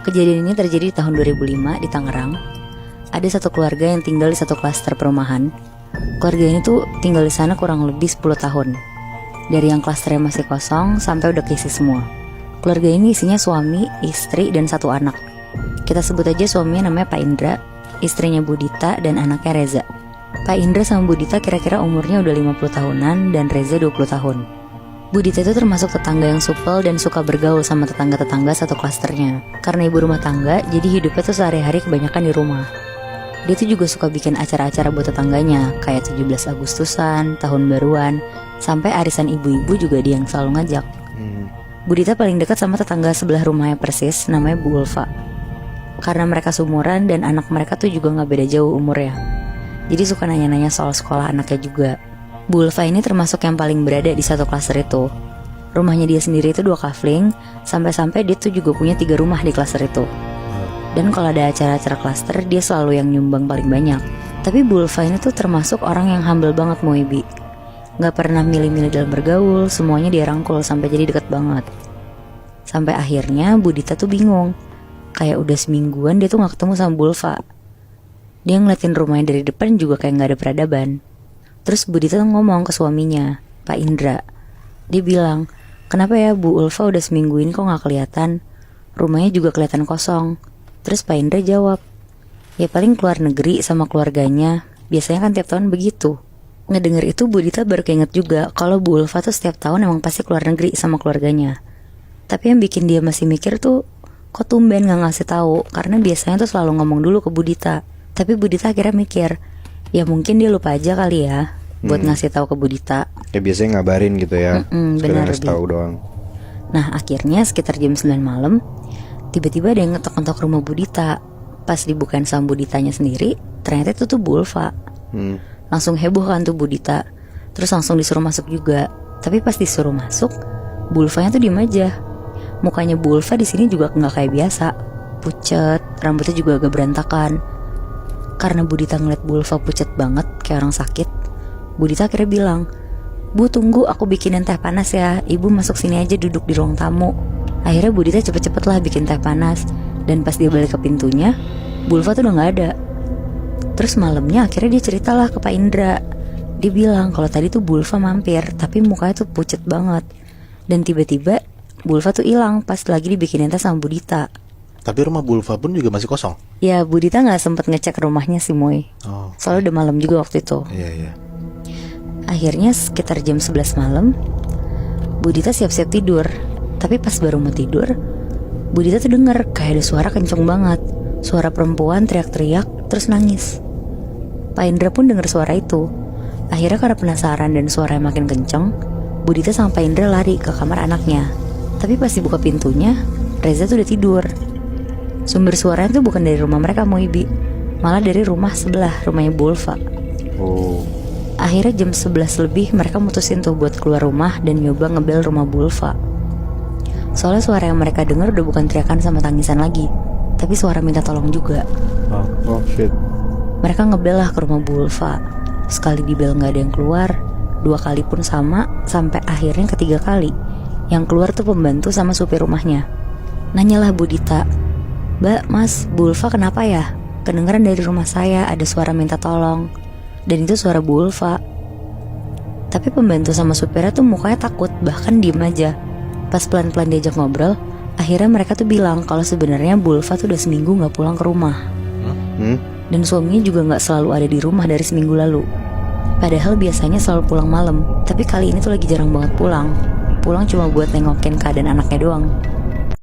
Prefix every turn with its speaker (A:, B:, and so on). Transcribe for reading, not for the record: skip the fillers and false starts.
A: Kejadian ini terjadi di tahun 2005 di Tangerang. Ada satu keluarga yang tinggal di satu klaster perumahan. Keluarga ini tuh tinggal di sana kurang lebih 10 tahun. Dari yang klasternya masih kosong sampai udah keisi semua. Keluarga ini isinya suami, istri, dan satu anak. Kita sebut aja suaminya namanya Pak Indra, istrinya Bu Dita, dan anaknya Reza. Pak Indra sama Bu Dita kira-kira umurnya udah 50 tahunan dan Reza 20 tahun. Bu Dita itu termasuk tetangga yang supel dan suka bergaul sama tetangga-tetangga satu klasternya. Karena ibu rumah tangga, jadi hidupnya tuh sehari-hari kebanyakan di rumah. Dia tuh juga suka bikin acara-acara buat tetangganya, kayak 17 Agustusan, tahun baruan, sampai arisan ibu-ibu juga dia yang selalu ngajak. Bu Dita paling dekat sama tetangga sebelah rumahnya persis, namanya Bu Ulfa. Karena mereka seumuran dan anak mereka tuh juga gak beda jauh umurnya. Jadi suka nanya-nanya soal sekolah anaknya juga. Bu Ulfa ini termasuk yang paling berada di satu klaster itu. Rumahnya dia sendiri itu 2 kafling, sampai-sampai dia tuh juga punya 3 rumah di klaster itu. Dan kalau ada acara-acara klaster, dia selalu yang nyumbang paling banyak. Tapi Bu Ulfa ini tuh termasuk orang yang humble banget Moebi. Gak pernah milih-milih dalam bergaul, semuanya dia rangkul sampai jadi deket banget. Sampai akhirnya Bu Dita tuh bingung. Kayak udah semingguan dia tuh gak ketemu sama Bu Ulfa. Dia ngeliatin rumahnya dari depan juga kayak gak ada peradaban. Terus Bu Dita ngomong ke suaminya, Pak Indra. Dia bilang, kenapa ya Bu Ulfa udah seminggu ini kok gak kelihatan? Rumahnya juga kelihatan kosong. Terus Pak Indra jawab, ya paling keluar negeri sama keluarganya. Biasanya kan tiap tahun begitu. Ngedenger itu Bu Dita baru keinget juga kalau Bu Ulfa tuh setiap tahun emang pasti keluar negeri sama keluarganya. Tapi yang bikin dia masih mikir tuh, kok tumben gak ngasih tahu? Karena biasanya tuh selalu ngomong dulu ke Bu Dita. Tapi Bu Dita akhirnya mikir, ya mungkin dia lupa aja kali ya buat ngasih tahu ke Bu Dita.
B: Ya biasanya ngabarin gitu ya.
A: Benar,
B: ngasih tahu doang.
A: Nah akhirnya sekitar jam 9 malam, tiba-tiba ada yang ngetok-ngetok rumah Bu Dita. Pas dibukain sama Bu Ditanya sendiri, ternyata itu tuh Bu Ulfa. Langsung heboh kan tuh Bu Dita. Terus langsung disuruh masuk juga. Tapi pas disuruh masuk, Bu Ulfanya tuh diem aja. Mukanya Bu Ulfa di sini juga nggak kayak biasa, pucet, rambutnya juga agak berantakan. Karena Bu Dita ngeliat Bu Ulfa pucet banget kayak orang sakit, Bu Dita akhirnya bilang, Bu tunggu aku bikinin teh panas ya, ibu masuk sini aja duduk di ruang tamu. Akhirnya Bu Dita cepet-cepet lah bikin teh panas. Dan pas dia balik ke pintunya, Bu Ulfa tuh udah gak ada. Terus malamnya akhirnya dia ceritalah ke Pak Indra. Dia bilang kalau tadi tuh Bu Ulfa mampir, tapi mukanya tuh pucet banget. Dan tiba-tiba Bu Ulfa tuh hilang pas lagi dibikinin teh sama Bu Dita.
C: Tapi rumah Bu Ulfa pun juga masih kosong.
A: Ya Bu Dita gak sempet ngecek rumahnya sih Moy. Soalnya udah malam juga waktu itu.
C: Iya.
A: Akhirnya sekitar jam 11 malam, Bu Dita siap-siap tidur. Tapi pas baru mau tidur, Bu Dita tuh denger kayak ada suara kenceng banget. Suara perempuan teriak-teriak terus nangis. Pak Indra pun denger suara itu. Akhirnya karena penasaran dan suaranya makin kenceng, Bu Dita sama Pak Indra lari ke kamar anaknya. Tapi pas dibuka pintunya, Reza tuh udah tidur. Sumber suaranya tuh bukan dari rumah mereka Moibi, malah dari rumah sebelah, rumahnya Bu Ulfa. Akhirnya jam 11 lebih mereka mutusin tuh buat keluar rumah dan nyoba ngebel rumah Bu Ulfa. Soalnya suara yang mereka dengar udah bukan teriakan sama tangisan lagi, tapi suara minta tolong juga.
B: Oh shit.
A: Mereka ngebel lah ke rumah Bu Ulfa. Sekali dibel gak ada yang keluar, 2 kali pun sama, sampai akhirnya ketiga kali. Yang keluar tuh pembantu sama supir rumahnya. Nanyalah Bu Dita, Mbak, Mas, Bu Ulfa kenapa ya? Kedengeran dari rumah saya ada suara minta tolong. Dan itu suara Bu Ulfa. Tapi pembantu sama supirnya tuh mukanya takut, bahkan diem aja. Pas pelan-pelan diajak ngobrol, akhirnya mereka tuh bilang kalau sebenarnya Bu Ulfa tuh udah seminggu gak pulang ke rumah. Dan suaminya juga gak selalu ada di rumah dari seminggu lalu. Padahal biasanya selalu pulang malam, tapi kali ini tuh lagi jarang banget pulang. Pulang cuma buat nengokin keadaan anaknya doang.